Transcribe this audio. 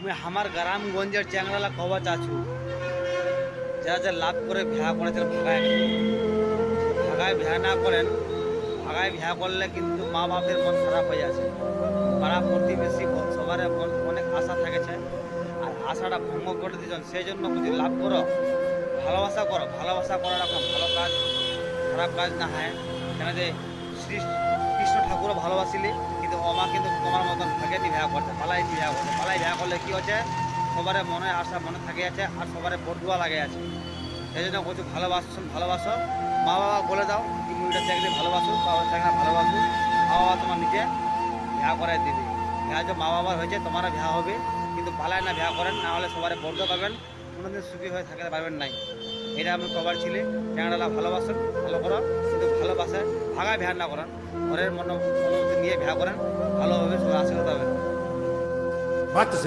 মুই আমার গ্রামগঞ্জের চ্যাংড়ালা খবর চাচ্ছু যারা যা লাভ করে ভেয়া করেছেন ভাগায় ভাগায় ভেয়া না করেন। ভাগায় ভেয়া করলে কিন্তু মা বাপের মন খারাপ হয়ে আছে, পাড়া প্রতিবেশী সবার মন অনেক আশা থাকেছে, আর আশাটা ভঙ্গ করে দিয়েছেন। সেই জন্য যদি লাভ করো, ভালোবাসা করো। ভালোবাসা করার এখন ভালো কাজ, খারাপ কাজ না হয়। কেন যে শ্রী কৃষ্ণ ঠাকুরও ভালোবাসিলি, কিন্তু অমা কিন্তু তোমার মতন ভাগেনি ভেয়া করছে, পালাই ভেয়া করছে। পালাই ভেয়া করলে কি হচ্ছে, সবার মনে আশা মনে থাকে আছে, আর সবার বদুয়া লাগে আছে। এই জন্য বলছি ভালোবাসো। মা বাবা বলে দাও কি মুইটা চাকরি ভালোবাসো, বাবা চাকরি ভালোবাসো। মা বাবা তোমার নিজে ভেয়া করাই দিবে। ভেয়া যে মা বাবার হয়েছে তোমারও ভেয়া হবে, কিন্তু পালায় না ভেয়া করেন, না হলে সবার বর্গ পাবেন, কোনোদিন সুখী হয়ে থাকতে পারবেন নাই। এটা আমি কবার ছিলে ট্যাংরালা ভালোবাসেন, ভালো করো, কিন্তু ভালোবাসে ভাগায় ভেয়া না করেন। ঘরের অনুমতি নিয়ে ভেয়া করেন, ভালোভাবে সবাই আশীর্বাদ পাবেন। बात तो